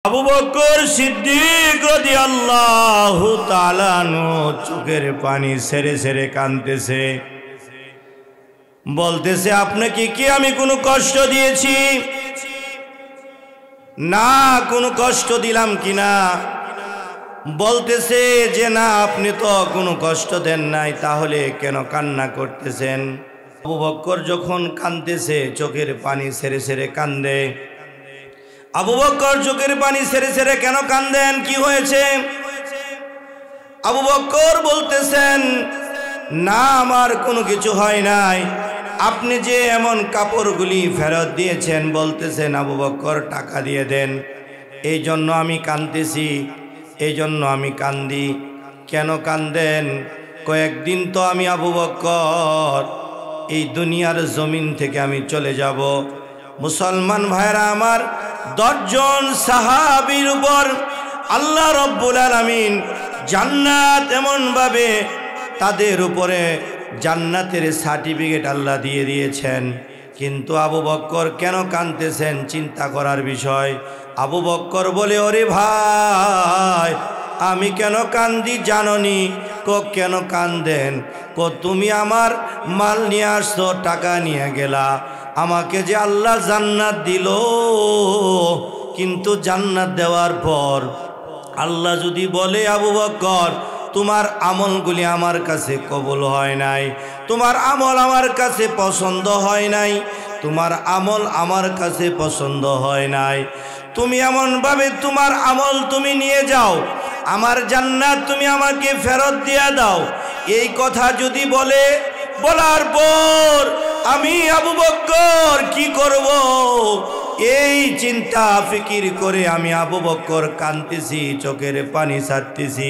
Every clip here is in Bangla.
আবু বকর সিদ্দিক রাদিয়াল্লাহু তাআলা আনহু চোখের পানি ছেড়ে ছেড়ে কাঁদতেছে, বলতেছে আপনাকে কি আমি কোনো কষ্ট দিয়েছি? না, কোনো কষ্ট দিলাম কিনা? বলতেছে যে না, আপনি তো কোনো কষ্ট দেন নাই, তাহলে কেন কান্না করতেছেন? আবু বকর যখন কাঁদতেছে চোখের পানি ছেড়ে ছেড়ে কান্দে। আবু বকর চোখের পানি ছেড়ে ছেড়ে কেন কান্দেন? কি হয়েছে? আবু বকর বলতেছেন না, আমার কোনো কিছু হয় নাই। আপনি যে এমন কাপড়গুলি ফেরত দিয়েছেন, বলতেছেন আবু বকর টাকা দিয়ে দেন, এই জন্য আমি কাঁদতেছি, এই জন্য আমি কান্দি। কেন কান্দেন? কয়েকদিন তো আমি আবু বকর এই দুনিয়ার জমিন থেকে আমি চলে যাব। মুসলমান ভাইরা আমার, 10 জন সাহাবীর উপর আল্লাহ রব্বুল আলামিন জান্নাত এমনভাবে তাদের উপরে জান্নাতের সার্টিফিকেট আল্লাহ দিয়ে দিয়েছেন। কিন্তু আবু বকর কেন কাঁদতেছেন চিন্তা করার বিষয়। আবু বকর বলে, ওরে ভাই, আমি কেন কান্দি জাননি? কেন কান্দেন? তুমি আমার মাল নিয়ে আসছো, টাকা নিয়ে গেলা, আমাকে যে আল্লাহ জান্নাত দিল, কিন্তু জান্নাত দেওয়ার পর আল্লাহ যদি বলে আবু বকর তোমার আমলগুলি আমার কাছে কবুল হয় নাই, তোমার আমল আমার কাছে পছন্দ হয় নাই, তোমার আমল আমার কাছে পছন্দ হয় নাই, তুমি এমনভাবে তোমার আমল তুমি নিয়ে যাও, আমার জান্নাত তুমি আমাকে ফেরত দিয়ে দাও, এই কথা যদি বলে, বলার পর আমি আবু বকর কি করব? এই চিন্তা ফিকির করে আমি আবু বকর কাঁদতেছি, চোখের পানি ছাড়তেছি।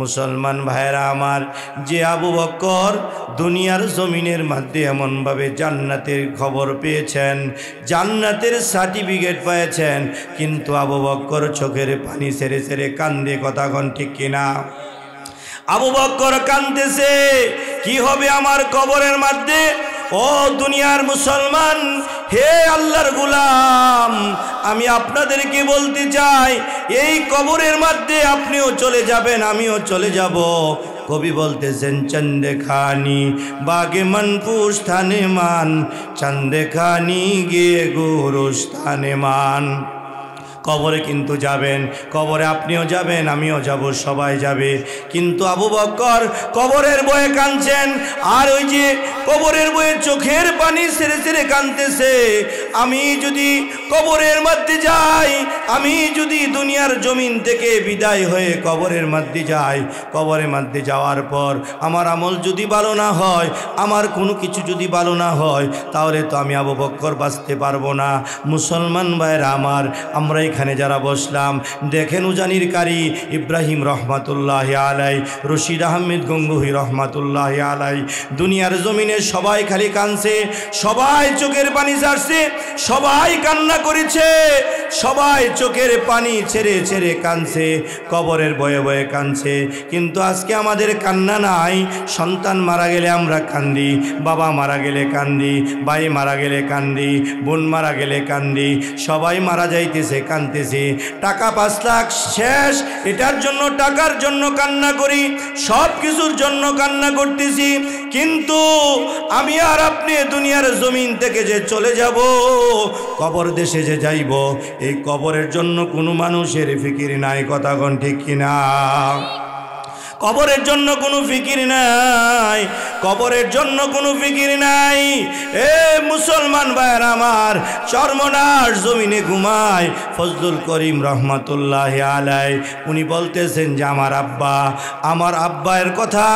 মুসলমান ভাইরা আমার, যে আবু বকর দুনিয়ার জমিনের মধ্যে এমনভাবে জান্নাতের খবর পেয়েছেন, জান্নাতের সার্টিফিকেট পেয়েছেন, কিন্তু আবু বকর চোখের পানি ছেড়ে ছেড়ে কান্দে। কথা কোন ঠিক কিনা? আবু বকর কাঁদতেছে, কি হবে আমার কবরের মধ্যে? ও দুনিয়ার মুসলমান, হে আল্লাহর গোলাম, আমি আপনাদেরকে বলতে চাই, এই কবরের মধ্যে আপনিও চলে যাবেন, আমিও চলে যাব। কবি বলতেছেন, চন্দে খানি বাগে মনপুর স্থানে মান, চন্দে খানি গে গুরু স্থানে মান। কবরে কিন্তু যাবেন, কবরে আপনিও যাবেন, আমিও যাব, সবাই যাবে। কিন্তু আবু বকর কবরের বয়ে কাঁদছেন, আর ওই যে কবরের বয়ে চোখের পানি ছেড়ে ছেড়ে কাঁদতেছে। আমি যদি কবরের মধ্যে যাই, আমি যদি দুনিয়ার জমিন থেকে বিদায় হয়ে কবরের মধ্যে যাই, কবরের মধ্যে যাওয়ার পর আমার আমল যদি ভালো না হয়, আমার কোনো কিছু যদি ভালো না হয়, তাহলে তো আমি আবু বকর বাঁচতে পারবো না। মুসলমান ভাইরা আমার, আমরা এখানে যারা বসলাম, দেখেন উজানির কারি ইব্রাহিম রহমাতুল্লাহ আলাই, রশিদ আহমেদ গঙ্গুহি রহমাতুল্লাহ আলাই, দুনিয়ার জমিনে সবাই খালি কাঁদছে, সবাই চোখের পানি ছাড়ছে, সবাই কান্না করেছে, সবাই চোখের পানি ছেড়ে ছেড়ে কাঁদছে, কবরের বয়ে বয়ে কাঁদছে। কিন্তু আজকে আমাদের কান্না নাই। সন্তান মারা গেলে আমরা কান্দি, বাবা মারা গেলে কান্দি, ভাই মারা গেলে কান্দি, বোন মারা গেলে কান্দি, সবাই মারা যাইতেছে কাঁদতেছি। টাকা 5 লাখ শেষ, এটার জন্য টাকার জন্য কান্না করি, সব কিছুর জন্য কান্না করতেছি। কিন্তু আমি আর আপনি দুনিয়ার জমিন থেকে যে চলে যাব, কবর দেশে যে যাইব, এই কবরের জন্য কোনো মানুষের ফিকির নাই। কথা কোন ঠিক কিনা? কবরের জন্য কোনো ফিকির নাই, কবরের জন্য কোনো ফিকির নাই। এ মুসলমান ভাইরা আমার, চরমনার জমিনে ঘুমায় ফজলুল করিম রহমাতুল্লাহ আলাই, উনি বলতেছেন যে আমার আব্বায়ের কথা,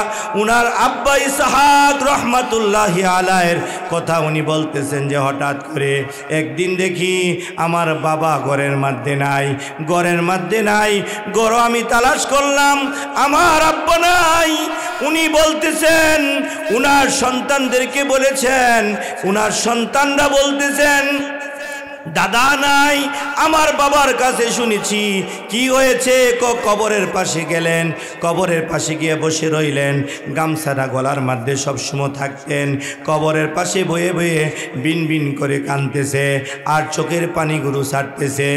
উনার আব্বা ইসহাক রহমাতুল্লাহ আলাইয়ের কথা উনি বলতেছেন যে হঠাৎ করে একদিন দেখি আমার বাবা ঘরের মধ্যে নাই, ঘরের মধ্যে নাই, ঘর আমি তালাশ করলাম, আমার আব্বা নাই। উনি বলতেছেন, উনার সন্তানদেরকে বলেছেন, উনার সন্তানরা বলতেছেন দাদা নাই, আমার বাবার কাছে শুনেছি। কি হয়েছে? কবরের পাশে গেলেন, কবরের পাশে গিয়ে বসে রইলেন, গামছাটা গলার মধ্যে সবসময় থাকতেন, কবরের পাশে বয়ে বয়ে বিন বিন করে কাঁদতেছে আর চোখের পানিগুলো ছাড়তেছে।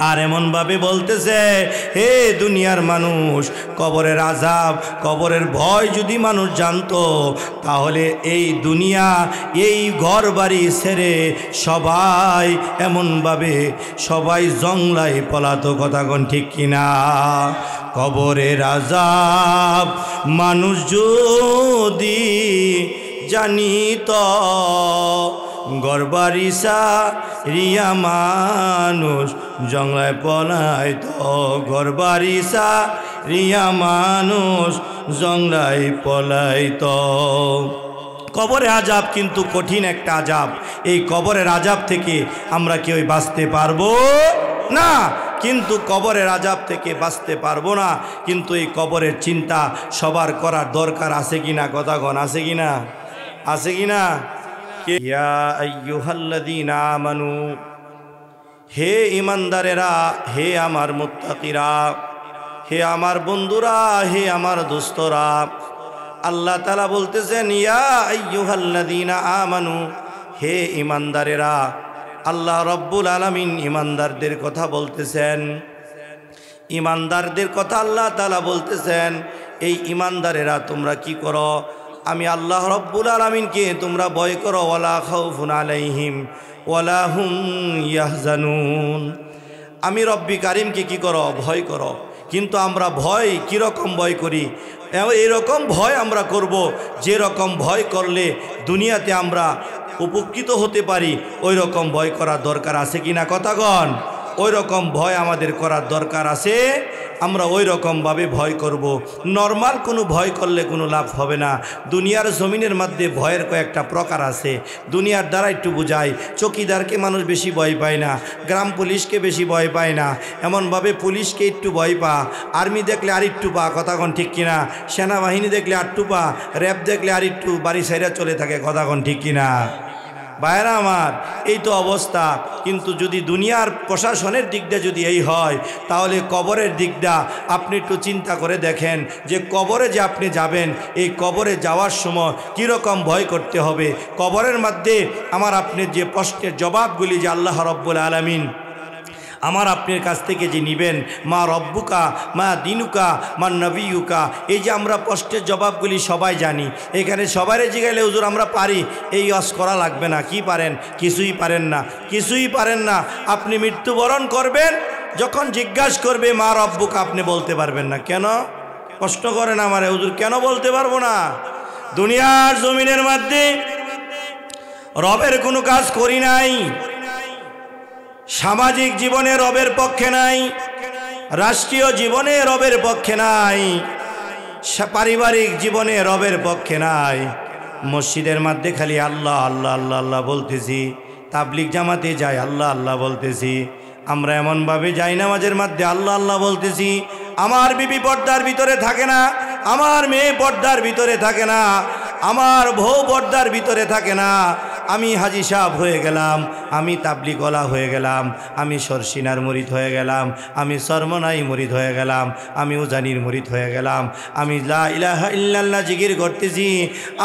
আর এমন ভাবে বলতেছে, হে দুনিয়ার মানুষ, কবরের আযাব, কবরের ভয় যদি মানুষ জানতো তাহলে এই দুনিয়া, এই ঘর বাড়ি ছেড়ে সবাই এমনভাবে সবাই জংলায় পলাতো। কথা কোন ঠিক কিনা? কবরের আযাব মানুষ যদি জানিত, গরবারি রিয়া মানুষ জংলায় পলাইত। গরবারি রিয়া মানুষ জংলায় পলাইত। কবরের আযাব কিন্তু কঠিন একটা আযাব। এই কবরের আযাব থেকে আমরা কেউ বাঁচতে পারবো না, কিন্তু কবরের আযাব থেকে বাঁচতে পারবো না। কিন্তু এই কবরের চিন্তা সবার করার দরকার আছে কিনা? কথাগণ আছে কিনা? আছে কিনা? ইয়া আইয়ুহাল্লাযীনা আমানু, হে ঈমানদারেরা, হে আমার মুত্তাকিরা, হে আমার বন্ধুরা, হে আমার দোস্তরা, আল্লাহ তাআলা বলতেছেন ইয়া আইয়ুহাল্লাযীনা আমানু, হে ঈমানদারেরা। আল্লাহ রব্বুল আলামিন ঈমানদারদের কথা বলতেছেন। ঈমানদারদের কথা আল্লাহ তাআলা বলতেছেন, এই ঈমানদারেরা তোমরা কি করো? আমি আল্লাহ রব্বুল আলামিনকে তোমরা ভয় করো। ওয়ালা খাউফুন আলাইহিম ওয়ালা হুম ইয়াহজানুন। আমি রব্বি কারিমকে কি করো? ভয় করো। কিন্তু আমরা ভয় কীরকম ভয় করি? এরকম ভয় আমরা করব যে রকম ভয় করলে দুনিয়াতে আমরা উপকৃত হতে পারি। ওই রকম ভয় করার দরকার আছে কিনা? কথাগণ, ওই রকম ভয় আমাদের করার দরকার আছে। আমরা ওই রকমভাবে ভয় করব। নর্মাল কোনো ভয় করলে কোনো লাভ হবে না। দুনিয়ার জমিনের মধ্যে ভয়ের কয়েকটা প্রকার আছে। দুনিয়ার দ্বারা একটু বোঝায়, চৌকিদারকে মানুষ বেশি ভয় পায় না, গ্রাম পুলিশকে বেশি ভয় পায় না, এমনভাবে পুলিশকে একটু ভয় পা, আর্মি দেখলে আর একটু পা। কথাগণ ঠিক কিনা? সেনাবাহিনী দেখলে আর একটু পা, র্যাব দেখলে আর একটু বাড়ি সাইরা চলে থাকে। কথাগণ ঠিক কিনা? ভাইরা আমার, এই তো অবস্থা। কিন্তু যদি দুনিয়ার প্রশাসনের দিকটা যদি এই হয়, তাহলে কবরের দিকটা আপনি একটু চিন্তা করে দেখেন যে কবরে যে আপনি যাবেন, এই কবরে যাওয়ার সময় কীরকম ভয় করতে হবে। কবরের মধ্যে আমার আপনার যে প্রশ্নের জবাবগুলি যে আল্লাহ রব্বুল আলামিন আমার আপনার কাছ থেকে যে নিবেন, মা রব্বুকা, মা দিনুকা, মা নবিয়ুকা, এই যে আমরা প্রশ্নের জবাবগুলি সবাই জানি। এখানে সবারই জিগাইলে হুজুর আমরা পারি, এই ওয়াজ করা লাগবে না। কি পারেন? কিছুই পারেন না, কিছুই পারেন না। আপনি মৃত্যুবরণ করবেন, যখন জিজ্ঞাসা করবে মা রব্বুকা, আপনি বলতে পারবেন না। কেন? কষ্ট করেন আমারে হুজুর, কেন বলতে পারবো না? দুনিয়ার জমিনের মধ্যে রবের কোনো কাজ করি নাই, সামাজিক জীবনে রবের পক্ষে নাই, রাষ্ট্রীয় জীবনে রবের পক্ষে নাই, পারিবারিক জীবনে রবের পক্ষে নাই। মসজিদের মধ্যে খালি আল্লাহ আল্লাহ আল্লাহ আল্লাহ বলতেছি, তাবলিগ জামাতে যাই আল্লাহ আল্লাহ বলতেছি, আমরা এমনভাবে যাই নামাজের মধ্যে আল্লাহ আল্লাহ বলতেছি। আমার বিবি পর্দার ভিতরে থাকে না, আমার মেয়ে পর্দার ভিতরে থাকে না, আমার বউ পর্দার ভিতরে থাকে না। আমি হাজি সাহেব হয়ে গেলাম, আমি তাবলিগওয়ালা হয়ে গেলাম, আমি সরসিনার মুরিদ হয়ে গেলাম, আমি সরমনাই মুরিদ হয়ে গেলাম, আমি উজানির মুরিদ হয়ে গেলাম, আমি লা ইলাহা ইল্লাল্লাহ জিকির করতেছি।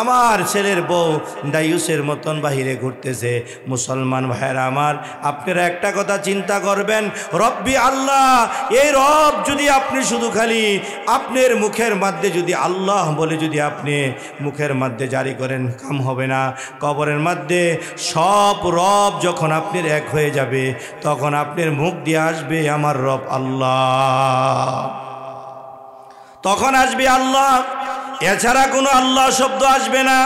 আমার ছেলের বউ দায়ুসের মতন বাহিরে ঘুরতেছে। মুসলমান ভাইয়েরা আমার, আপনারা একটা কথা চিন্তা করবেন, রব্বি আল্লাহ, এই রব যদি আপনি শুধু খালি আপনার মুখের মধ্যে যদি আল্লাহ বলে যদি আপনি মুখের মধ্যে জারি করেন, কাম হবে না। কবরের মধ্যে সব রব যখন আপনার এক হয়ে যাবে, তখন আপনার মুখ দিয়ে আসবে আমার রব আল্লাহ, তখন আসবে আল্লাহ, এছাড়া কোনো আল্লাহ শব্দ আসবে না।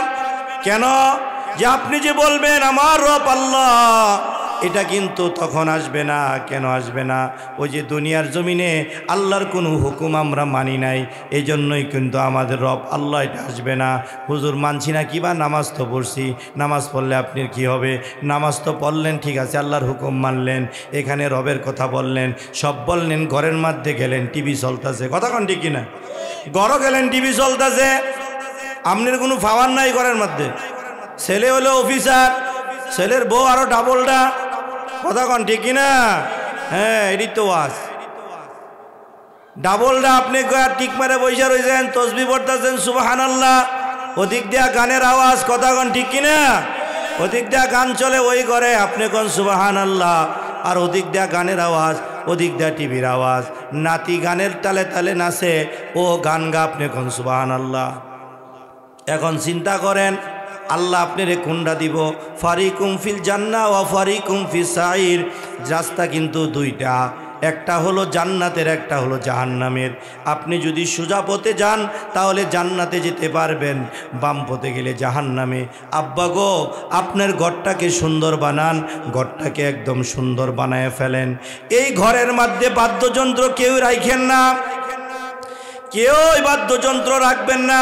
কেন? যে আপনি যে বলবেন আমার রব আল্লাহ, এটা কিন্তু তখন আসবে না। কেন আসবে না? ওই যে দুনিয়ার জমিনে আল্লাহর কোনো হুকুম আমরা মানি নাই, এই জন্যই কিন্তু আমাদের রব আল্লাহ এটা আসবে না। হুজুর মানছি না, কিবা নামাজ তো পড়ছি, নামাজ পড়লে আপনার কি হবে? নামাজ তো পড়লেন, ঠিক আছে, আল্লাহর হুকুম মানলেন, এখানে রবের কথা বললেন, সব বললেন, ঘরের মধ্যে গেলেন টিভি চলতেছে। কথা কোন ঠিক কিনা? ঘরও গেলেন টিভি চলতেছে, আপনার কোনো পাওয়ার নাই ঘরের মধ্যে। ছেলে হলো অফিসার, ছেলের বউ আরো ডাবলটা। কথা কন ঠিক কিনা? হ্যাঁ, এটি তো ওয়াজ। ডাবলটা আপনি টিক মারে বৈশা রয়েছেন, তসবি পড়তেছেন সুবহানাল্লাহ, ওদিক দিয়া গানের আওয়াজ। কথা কন ঠিক কিনা? ওদিক দিয়া গান চলে ওই করে, আপনি কোন সুবহানাল্লাহ, আর ওদিক দিয়া গানের আওয়াজ। ওদিক দিয়ে টিভির আওয়াজ, নাতি গানের তালে তালে নাচে, ও গান গা আপনি কোন সুবহানাল্লাহ। এখন চিন্তা করেন আল্লাহ আপনারে কোনটা দিব, ফারিকুম ফিল জান্নাহ ওয়া ফারিকুম ফিস সাইর। রাস্তা কিন্তু দুইটা, একটা হলো জান্নাতের, একটা হলো জাহান্নামের। আপনি যদি সোজা পথে যান তাহলে জান্নাতে যেতে পারবেন, বাম পথে গেলে জাহান্নামে। আব্বা গো, আপনার ঘরটাকে সুন্দর বানান, ঘরটাকে একদম সুন্দর বানায় ফেলেন। এই ঘরের মধ্যে বাদ্যযন্ত্র কেউ রাখেন না, কেউ বাদ্যযন্ত্র রাখবেন না।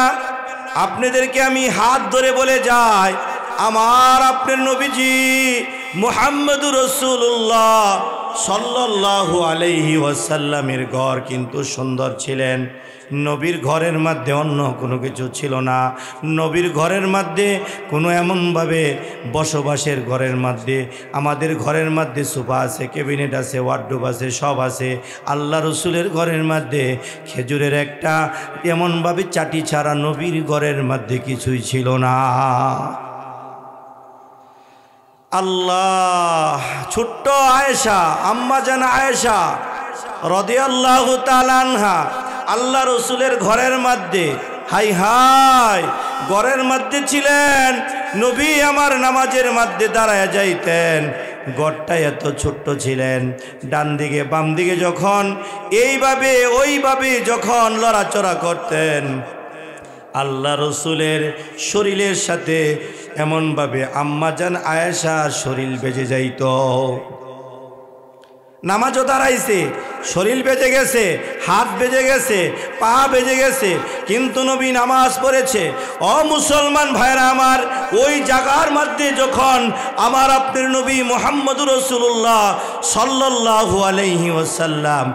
আপনাদেরকে আমি হাত ধরে বলে যাই, আমার আপনার নবীজি মুহাম্মদুর রাসূলুল্লাহ সাল্লাল্লাহু আলাইহি ওয়াসাল্লামের ঘর কিন্তু সুন্দর ছিলেন। নবীর ঘরের মধ্যে অন্য কোনো কিছু ছিল না। নবীর ঘরের মধ্যে কোনো এমনভাবে বসবাসের ঘরের মধ্যে, আমাদের ঘরের মধ্যে সোফা আছে, ক্যাবিনেট আছে, ওয়ার্ডরোব আছে, সব আছে। আল্লাহ রসুলের ঘরের মধ্যে খেজুরের একটা এমনভাবে চাটি ছাড়া নবীর ঘরের মধ্যে কিছুই ছিল না। আল্লাহ, ছোট্ট আয়েশা, আম্মা জান আয়েশা রাদিয়াল্লাহু তাআলা আনহা আল্লাহ রসুলের ঘরের মধ্যে, হাই হাই, ঘরের মধ্যে ছিলেন। নবী আমার নামাজের মধ্যে দাঁড়ায় যাইতেন, ঘরটা এত ছোট্ট ছিলেন। ডান দিকে বাম দিকে যখন এইভাবে ওইভাবে যখন লড়াচড়া করতেন, আল্লাহ রসুলের শরীরের সাথে এমনভাবে আম্মা জান আয়েশার শরীর বেজে যাইত। নামাজও দাঁড়াইছে, শরীর বেজে গেছে, হাত বেজে গেছে, পা বেজে গেছে, কিন্তু নবী নামাজ পড়েছে। ও মুসলমান ভাইরা আমার, ওই জায়গার মধ্যে যখন আমার আপনার নবী মুহাম্মদুর রাসূলুল্লাহ সাল্লাল্লাহু আলাইহি ওয়াসাল্লাম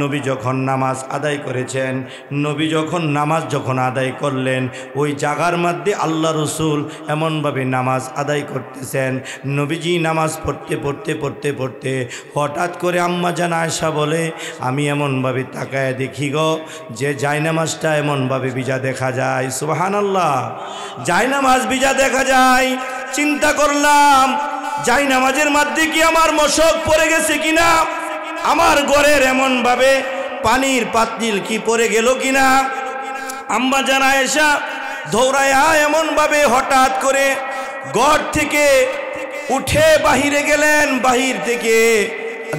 নবী যখন নামাজ আদায় করেছেন, নবী যখন নামাজ আদায় করলেন, ওই জায়গার মধ্যে আল্লাহ রসুল এমনভাবে নামাজ আদায় করতেছেন। নবীজি নামাজ পড়তে হঠাৎ করে আম্মা জান আয়েশা বলে, আমি এমনভাবে তাকায় দেখি গো যে জায়নামাজটা এমনভাবে ভিজা দেখা যায়। সুবহানাল্লাহ, জায়নামাজ ভিজা দেখা যায়। চিন্তা করলাম জায়নামাজের মধ্যে কি আমার মশক পড়ে গেছে কিনা, আমার ঘরের এমনভাবে পানির পাতিল কি পড়ে গেল কিনা। আম্মা জান আয়েশা দৌড়ায়া এমনভাবে হঠাৎ করে ঘর থেকে উঠে বাহিরে গেলেন। বাহির থেকে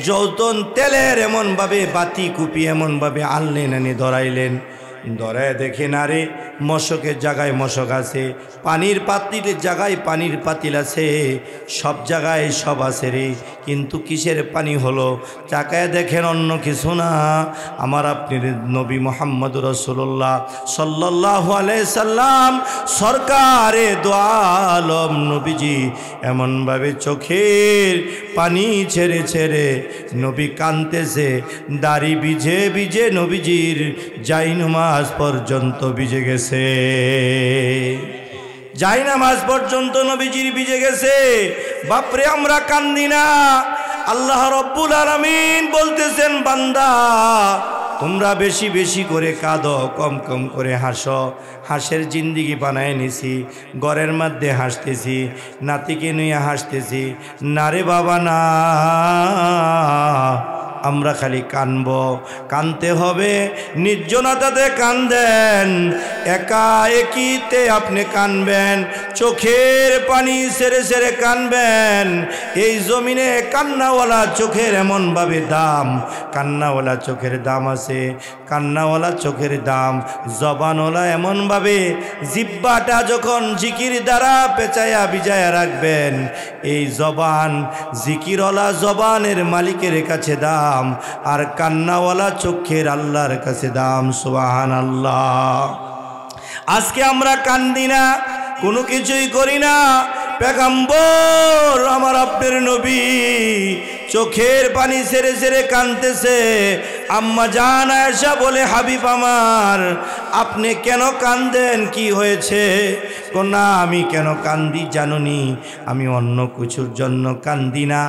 যৌতন তেলের এমনভাবে বাতি কুপি এমনভাবে আনলেন, এনে ধরাইলেন। ধরায় দেখে না রে, মশকের জায়গায় মশক আছে, পানির পাতিলের জায়গায় পানির পাতিল আছে, সব জায়গায় সব আছে রে, কিন্তু কিসের পানি হলো? চাকায় দেখেন অন্য কিছু না, আমার আপনার নবী মুহাম্মদুর রাসূলুল্লাহ সাল্লাল্লাহু আলাইহি সাল্লাম সরকারে দো আলম নবীজি এমনভাবে চোখের পানি ছেড়ে ছেড়ে নবী কাঁদতেছে। দাড়ি ভিজে ভিজে নবীজির জায়নামাজ পর্যন্ত ভিজে গেছে, জায়নামাজ পর্যন্ত নবীজির ভিজে গেছে। বাপরে, আমরা কান্দি না। আল্লাহ রব্বুল আলামিন বলতেছেন, বান্দা তোমরা বেশি বেশি করে কাঁদো, কম কম করে হাসো। হাসের জিন্দিগি বানায় নিছি, ঘরের মধ্যে হাসতেছি, নাতিকে নিয়ে হাসতেছি। না রে বাবা না, আমরা খালি কানব, কানতে হবে। নির্জনতাতে কান্দেন, একা একিতে আপনি কানবেন, চোখের পানি সেরে সেরে কানবেন। এই জমিনে কান্নাওয়ালা চোখের এমনভাবে দাম, কান্নাওয়ালা চোখের দাম আছে, কান্নাওয়ালা চোখের দাম। জবানওয়ালা এমনভাবে জিহ্বাটা যখন জিকির দ্বারা পেঁচায়া বিজায়া রাখবেন, এই জবান জিকিরওয়ালা জবানের মালিকের কাছে দাম, আর কান্নাওয়ালা চোখের আল্লাহর কাছে দাম। সুবহানাল্লাহ। আজকে আমরা কান্দি না, কোনো কিছুই করি না। পেগম্বর আমার আপনার নবী চোখের পানি ছেড়ে ছেড়ে কাঁদতেছে। আম্মা জান আয়েশা বলে, হাবিব আমার, আপনি কেন কাঁদেন? কি হয়েছে? না, আমি কেন কান্দি জানুনি? আমি অন্য কিছুর জন্য কান্দি না,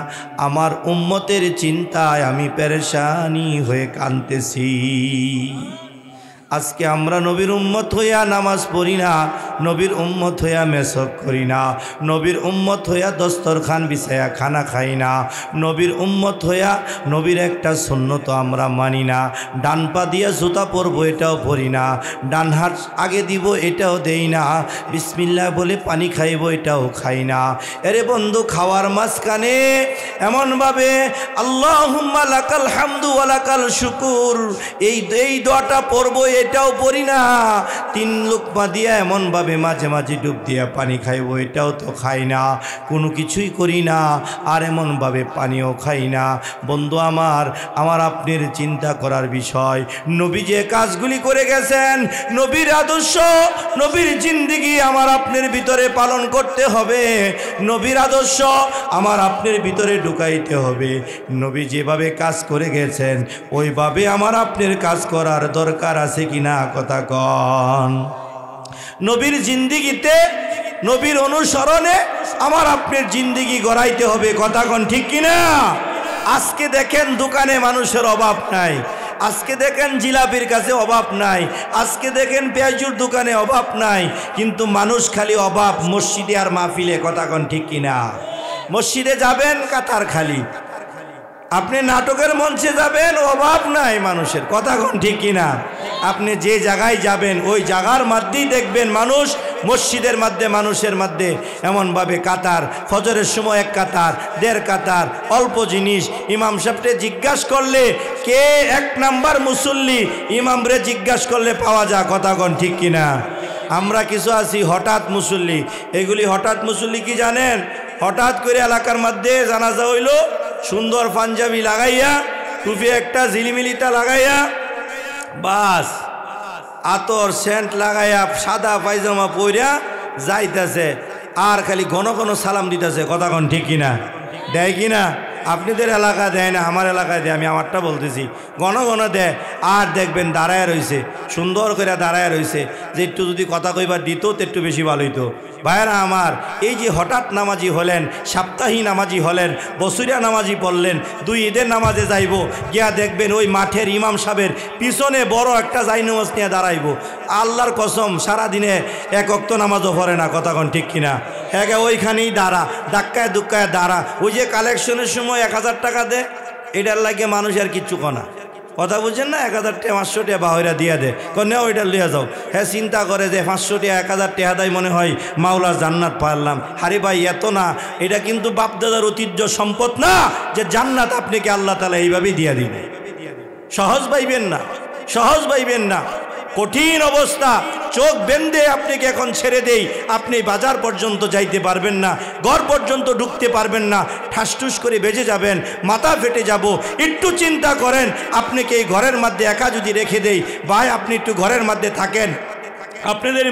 আমার উম্মতের চিন্তায় আমি পেরেশানি হয়ে কাঁদতেছি। আজকে আমরা নবীর উম্মত হইয়া নামাজ পড়ি না, নবীর উম্মত হইয়া মেসক করি না, নবীর উম্মত হইয়া দস্তরখান বিছাইয়া খানা খাই না, নবীর উম্মত হইয়া নবীর একটা সুন্নত আমরা মানি না। ডান পা দিয়া জুতা পরবো এটাও পরি না, ডান হাত আগে দিব এটাও দেই না, বিসমিল্লাহ বলে পানি খাইব এটাও খাই না। এরে বন্ধু, খাওয়ার মাঝখানে এমনভাবে আল্লাহুম্মা লাকাল হামদু ওয়া লাকাল শুকুর এই দোয়াটা পড়বো এটাও পড়ি না। 3 লুকমা দিয়া এমনভাবে মাঝে মাঝে ডুব দিয়া পানি খাইব এটাও তো খাই না, কোনো কিছুই করি না, আর এমনভাবে পানিও খাই না। বন্ধু আমার আপনার চিন্তা করার বিষয়, নবী যে কাজগুলি করে গেছেন, নবীর আদর্শ, নবীর জিন্দেগি আমার আপনার ভিতরে পালন করতে হবে, নবীর আদর্শ আমার আপনার ভিতরে ঢুকাইতে হবে। নবী যেভাবে কাজ করে গেছেন ওইভাবে আমার আপনার কাজ করার দরকার আছে কিনা কথা কন। নবীর জিন্দেগিতে, নবীর অনুসরণে আমার আপনার জিন্দেগি গড়াইতে হবে, কথা কন ঠিক কিনা। আজকে দেখেন দোকানে মানুষের অভাব নাই, আজকে দেখেন জিলাপির কাছে অভাব নাই, আজকে দেখেন পেঁয়াজুর দোকানে অভাব নাই, কিন্তু মানুষ খালি অভাব মসজিদে আর মাহফিলে, কথা কন ঠিক কিনা। মসজিদে যাবেন কাতার খালি, আপনি নাটকের মঞ্চে যাবেন অভাব নাই মানুষের, কথা কন ঠিক কিনা। আপনি যে জায়গায় যাবেন ওই জায়গার মধ্যেই দেখবেন মানুষ, মসজিদের মধ্যে মানুষের মধ্যে এমনভাবে কাতার, ফজরের সময় 1 কাতার 1.5 কাতার, অল্প জিনিস। ইমাম সাহেবকে জিজ্ঞাসা করলে কে 1 নাম্বার মুসল্লি, ইমামরে জিজ্ঞাসা করলে পাওয়া যায়, কথা কন ঠিক কিনা। আমরা কিছু আছি হঠাৎ মুসল্লি, এগুলি হঠাৎ মুসল্লি কি জানেন, হঠাৎ করে এলাকার মধ্যে জানাজা হইল, সুন্দর পাঞ্জাবি লাগাইয়া, টুপি একটা ঝিলিমিলিটা লাগাইয়া, বাস আতর সেন্ট লাগাইয়া সাদা পায়জামা পইরা যাইতেছে, আর খালি ঘন ঘন সালাম দিতেছে, কথা কন ঠিক কিনা। দেয় কিনা? আপনাদের এলাকা দেয় না, আমার এলাকায় দেয়, আমি আমারটা বলতেছি, ঘন ঘন দেয়। আর দেখবেন দাঁড়ায় রয়েছে, সুন্দর করে দাঁড়ায় রয়েছে, যে একটু যদি কথা কইবার দিত তো একটু বেশি ভালো হইতো। ভাইয়েরা আমার, এই যে হঠাৎ নামাজি হলেন, সাপ্তাহিক নামাজি হলেন, বছরিয়া নামাজি পড়লেন, 2 ঈদের নামাজে যাইব, গিয়া দেখবেন ওই মাঠের ইমাম সাহেবের পিছনে বড় একটা জায়নামাজ নিয়ে দাঁড়াইব। আল্লাহর কসম সারাদিনে 1 ওয়াক্ত নামাজও পড়ে না, কথা কন ঠিক কিনা। হ্যাঁ, ওইখানেই দাঁড়া, ধাক্কায় দুক্কায় দাঁড়া, ওই যে কালেকশনের সময় 1000 টাকা দেয়, এটার লাগে মানুষ আর কিচ্ছু কনা, কথা বুঝছেন না। 1000 টাকা 500 টাকা বাহরা দিয়া দে, কনে ওইটা লিয়া যাও। হ্যাঁ, চিন্তা করে যে 500 টাকা 1000 টাকা দেয় মনে হয় মাওলার জান্নাত পারলাম। হারি ভাই, এত না, এটা কিন্তু বাপদাদার ঐতিহ্য সম্পদ না যে জান্নাত আপনাকে আল্লাহ তাআলা এইভাবেই দিয়া দিবে। সহজ পাইবেন না, সহজ পাইবেন না, কঠিন অবস্থা। চোখ বেঁধে আপনাকে এখন ছেড়ে দেই, আপনি বাজার পর্যন্ত যাইতে পারবেন না, ঘর পর্যন্ত ঢুকতে পারবেন না, ঠাসঠুস করে বেজে যাবেন, মাথা ফেটে যাব। একটু চিন্তা করেন, আপনাকে এই ঘরের মধ্যে একা যদি রেখে দেই, ভাই আপনি একটু ঘরের মধ্যে থাকেন, আপনাদের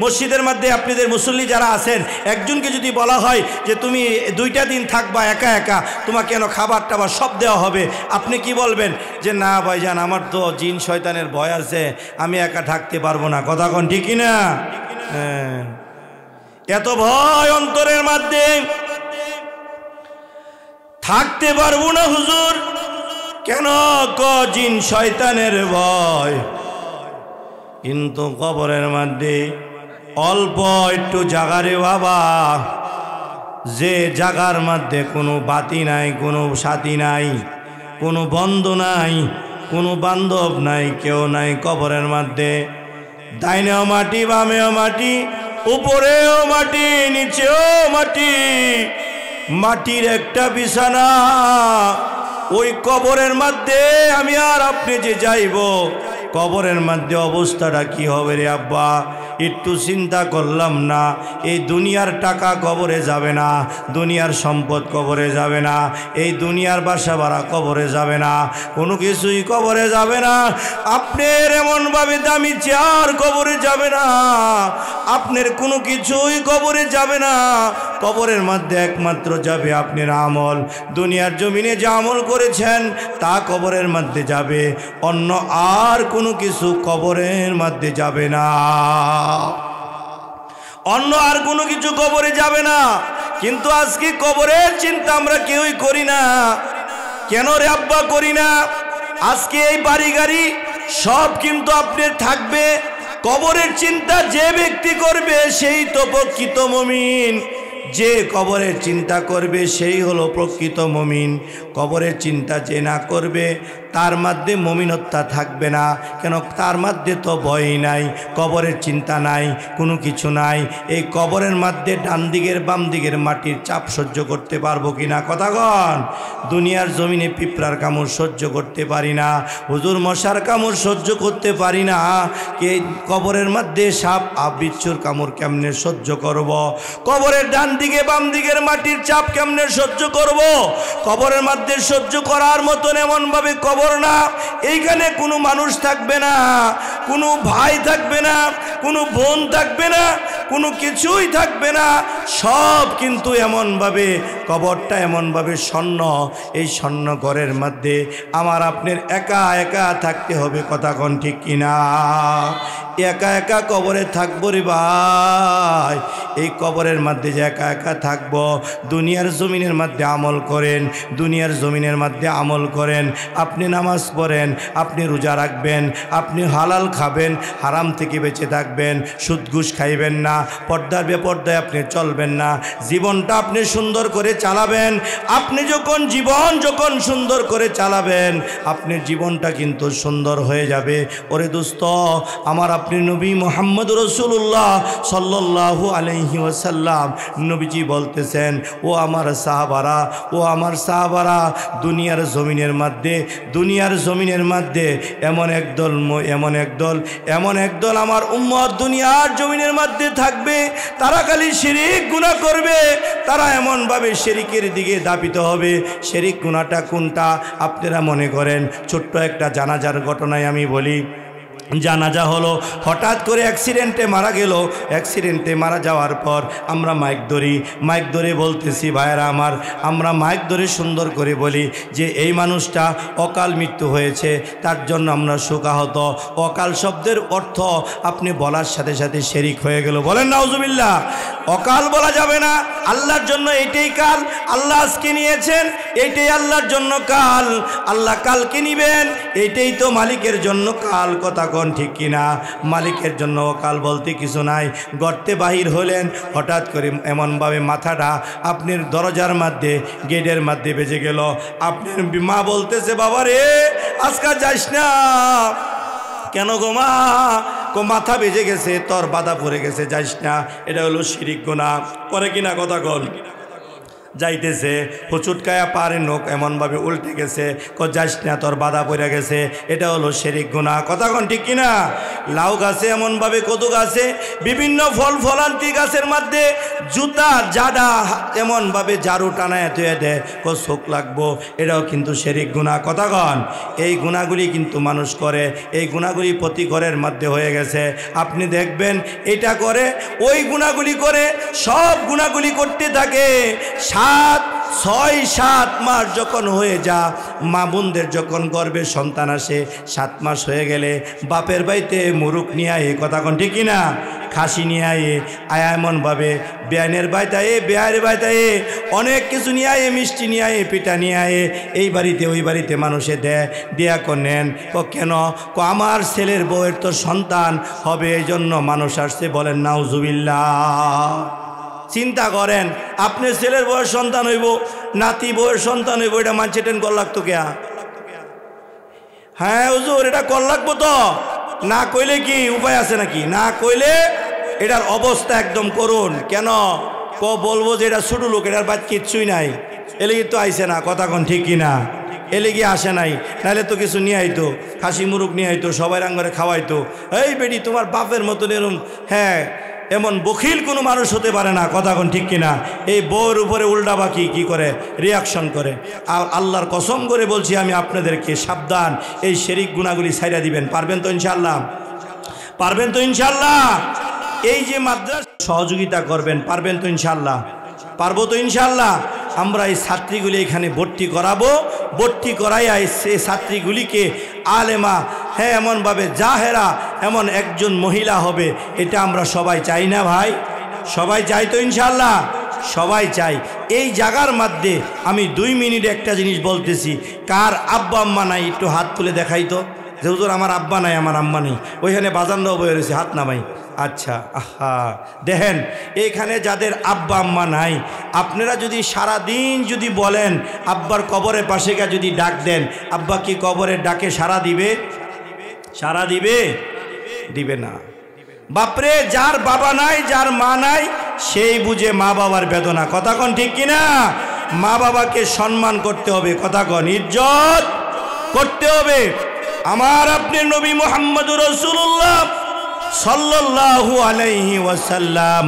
মসজিদের মধ্যে আপনাদের মুসল্লি যারা আছেন, একজনকে যদি বলা হয় যে তুমি 2টা দিন থাকবা একা একা, তোমাকে কেন খাবার টাবার সব দেওয়া হবে, আপনি কি বলবেন? যে না ভাইজান, আমার তো জিন শয়তানের ভয় আছে, আমি একা থাকতে পারবো না, কথা কন ঠিক কিনা। হ্যাঁ, এত ভয় অন্তরের মধ্যে, থাকতে পারবো না হুজুর, কেন? জিন শয়তানের ভয়। কিন্তু কবরের মধ্যে অল্প একটু জাগারে বাবা, যে জাগার মধ্যে কোনো বাতি নাই, কোনো সাথী নাই, কোনো বন্ধু নাই, কোনো বান্ধব নাই, কেউ নাই। কবরের মধ্যে ডাইনেও মাটি, বামেও মাটি, উপরেও মাটি, নিচেও মাটি, মাটির একটা বিছানা। ওই কবরের মধ্যে আমি আর আপনি যে যাইব, কবরের মধ্যে অবস্থাটা কি হবে রে আব্বা? একটু চিন্তা করলাম না। এই দুনিয়ার টাকা কবরে যাবে না, দুনিয়ার সম্পদ কবরে যাবে না, এই দুনিয়ার বাসা ভাড়া কবরে যাবে না, কোনো কিছুই কবরে যাবে না। আপনার এমনভাবে দামি চেয়ার কবরে যাবে না, আপনার কোনো কিছুই কবরে যাবে না। কবরের মধ্যে একমাত্র যাবে আপনার আমল। দুনিয়ার জমিনে যে আমল করেছেন তা কবরের মধ্যে যাবে, অন্য আর কোনো কিছু কবরের মধ্যে যাবে না, অন্য আর কোনো কিছু কবরে যাবে না। কিন্তু আজকে কবরের চিন্তা আমরা কেউই করি না। কেন রে আব্বা করি না? আজকে এই বাড়ি গাড়ি সব কিন্তু আপনার থাকবে। কবরের চিন্তা যে ব্যক্তি করবে সেই তো প্রকৃত মুমিন। যে কবরের চিন্তা করবে সেই হলো প্রকৃত মুমিন। কবরের চিন্তা যে না করবে তার মধ্যে মুমিনত্ব থাকবে না। কেন? তার মধ্যে তো ভয় নাই, কবরের চিন্তা নাই, কোনো কিছু নাই। এই কবরের মধ্যে ডান দিকের বাম দিকের মাটির চাপ সহ্য করতে পারবো কিনা কথা কন? দুনিয়ার জমিনে পিঁপড়ার কামড় সহ্য করতে পারি না, হুজুর মশার কামড় সহ্য করতে পারি না, এই কবরের মধ্যে সাপ বিচ্ছুর কামড় কেমনে সহ্য করব? কবরের ডান দিকে বাম দিকের মাটির চাপ কেমনে সহ্য করব? কবরের মধ্যে সহ্য করার মতন এমনভাবে কবর না, এইখানে কোনো মানুষ থাকবে না, কোনো ভাই থাকবে না, কোনো বোন থাকবে না, কোনো কিছুই থাকবে না। সব কিন্তু এমনভাবে, কবরটা এমনভাবে শূন্য। এই শূন্য ঘরের মধ্যে আমার আপনার একা একা থাকতে হবে কথা কোন ঠিক কিনা? একা একা কবরে থাকবো রে ভাই। এই কবরের মধ্যে যে একা একা থাকবো, দুনিয়ার জমিনের মধ্যে আমল করেন, দুনিয়ার জমিনের মধ্যে আমল করেন। আপনি নামাজ পড়েন, আপনি রোজা রাখবেন, আপনি হালাল খাবেন, হারাম থেকে বেঁচে থাকবেন, সুদ ঘুষ খাইবেন না, পর্দার বেপর্দায় আপনি চলবেন না, জীবনটা আপনি সুন্দর করে চালাবেন। আপনি যখন জীবন সুন্দর করে চালাবেন, আপনার জীবনটা কিন্তু সুন্দর হয়ে যাবে। ওরে দোস্ত আমার, আপনি নবী মুহাম্মদ রাসূলুল্লাহ সাল্লাল্লাহু আলাইহি ওয়াসাল্লাম নবীজি বলতেছেন, ও আমার সাহাবারা, ও আমার সাহাবারা, দুনিয়ার জমিনের মধ্যে এমন একদল আমার উম্মত দুনিয়ার জমিনের মধ্যে থাকবে, তারা খালি শিরিক গুনাহ করবে। তারা এমনভাবে শিরিকের দিকে ধাবিত হবে। শিরিক গুনাহটা কোনটা আপনারা মনে করেন? ছোট্ট একটা জানাজার ঘটনায় আমি বলি। জানাজা হলো, হঠাৎ করে অ্যাক্সিডেন্টে মারা গেল। অ্যাক্সিডেন্টে মারা যাওয়ার পর আমরা মাইক ধরে বলতেছি, ভাইয়েরা আমার, আমরা মাইক ধরে সুন্দর করে বলি যে এই মানুষটা অকাল মৃত্যু হয়েছে, তার জন্য আমরা শোকাহত। অকাল শব্দের অর্থ আপনি বলার সাথে সাথে শিরিক হয়ে গেল। বলেন নাউজুবিল্লাহ। অকাল বলা যাবে না, আল্লাহর জন্য এইটাই কাল। আল্লাহ আজকে নিয়েছেন, এইটাই আল্লাহর জন্য কাল। আল্লাহ কালকে নিবেন, এইটাই তো মালিকের জন্য কাল। কথা কোন ঠিক কিনা? মালিকের জন্য কাল বলতে কিছু নাই। গর্তে বাহির হলেন, হঠাৎ করে এমনভাবে মাথাটা আপনার দরজার মধ্যে, গেটের মধ্যে বেজে গেল। আপনার মা বলতেছে, বাবা রে আজকে যাস না। কেন গো মা? মাথা বেজে গেছে, তোর বাধা পড়ে গেছে, যাইস না। এটা হলো শিরিক গুনাহ। করে কিনা কথা কন? যাইতেছে, হুচুটকায়া পারে নখ এমনভাবে উল্টে গেছে, যাইস না, তোর বাধা পড়ে গেছে। এটা হলো শিরিক গুনাহ। কথা কন ঠিক কিনা? লাউ গাছে এমনভাবে, কদু গাছে, বিভিন্ন ফল ফলান্তি গাছের মধ্যে জুতা জাডা এমনভাবে ঝাড়ু টানায় ধুয়ে দেয়, চোখ লাগবো, এটাও কিন্তু শিরিক গুনাহ। কথা কন? এই গুনাহগুলি কিন্তু মানুষ করে, এই গুনাহগুলি প্রতি ঘরের মধ্যে হয়ে গেছে। আপনি দেখবেন এটা করে, ওই গুনাহগুলি করে, সব গুনাহগুলি করতে থাকে। 6-7 মাস যখন হয়ে যা, মা বোনদের যখন গর্ভে সন্তান আসে, 7 মাস হয়ে গেলে বাপের বাড়িতে মুরুক নিয়ে আয়ে, কথা কোন ঠিক কিনা? খাসি নিয়ে আয়ে, এমনভাবে বেআইনের বাড়িতে আয়ে, বেআইয়ের বাড়িতে আয়ে, অনেক কিছু নিয়ে আয়ে, মিষ্টি নিয়ে আয়ে, পিঠা নিয়ে আয়ে, এই বাড়িতে ওই বাড়িতে মানুষে দেয়া নেন। কেন? আমার ছেলের বউয়ের তো সন্তান হবে, এই জন্য মানুষ আসছে। বলেন নাউজুবিল্লাহ। চিন্তা করেন, আপনার ছেলের বউয়ের সন্তান হইব, নাতি বউয়ের সন্তান হইব, এটা মানছে টেন কর লাগতো কে? হ্যাঁ হুজুর, এটা কর লাগবো তো। না কইলে কি উপায় আছে নাকি? না কইলে এটার অবস্থা একদম করুন। কেন বলবো যে এটা ছোট লোক, এটার বাদ কিচ্ছুই নাই, এলেগি তো আইসে না। কথা কোন ঠিক কিনা? এলেগি আসে নাই, নাহলে তো কিছু নিয়ে আইতো, খাসি মুরুক নিয়ে আইতো, সবাই রাঙ্গরে খাওয়াইতো। এই বেটি, তোমার বাপের মতন এরম, হ্যাঁ এমন বখিল কোনো মানুষ হতে পারে না। কথা কোন ঠিক কিনা? এই বউর উপরে উল্টা বাকি কি করে, রিয়াকশন করে। আর আল্লাহর কসম করে বলছি আমি আপনাদেরকে, সাবধান, এই শিরিক গুনাহগুলি ছাইড়া দিবেন। পারবেন তো ইনশাআল্লাহ? পারবেন তো ইনশাআল্লাহ? এই যে মাদ্রাসা সহযোগিতা করবেন, পারবেন তো ইনশাআল্লাহ? পারবো তো ইনশাআল্লাহ? আমরা এই ছাত্রীগুলি এখানে ভর্তি করাবো, ভর্তি করাইয়া সেই ছাত্রীগুলিকে আলেমা, হ্যাঁ এমনভাবে জাহেরা, এমন একজন মহিলা হবে, এটা আমরা সবাই চাই না ভাই? সবাই চাই তো ইনশাআল্লাহ? সবাই চাই। এই জায়গার মধ্যে আমি 2 মিনিট একটা জিনিস বলতেছি, কার আব্বা আম্মা নাই একটু হাত তুলে দেখাই তো। যে হুজুর আমার আব্বা নাই আমার আম্মা নেই, ওইখানে বাজানরাও বয়ে রয়েছে, হাত নামাই। আচ্ছা, আহা, দেখেন এইখানে যাদের আব্বা আম্মা নাই, আপনারা যদি সারা দিন যদি বলেন আব্বার কবরের পাশে গিয়ে যদি ডাক দেন, আব্বা কি কবরের ডাকে সাড়া দিবে? সাড়া দিবে? দিবে না। বাপরে, যার বাবা নাই, যার মা নাই, সেই বুঝে মা বাবার বেদনা। কথা কন ঠিক কিনা? মা বাবাকে সম্মান করতে হবে, কথা কন, ইজ্জত করতে হবে। আমার আপনি নবী মুহাম্মদুর রাসূলুল্লাহ সাল্লাল্লাহু আলাইহি ওয়াসাল্লাম,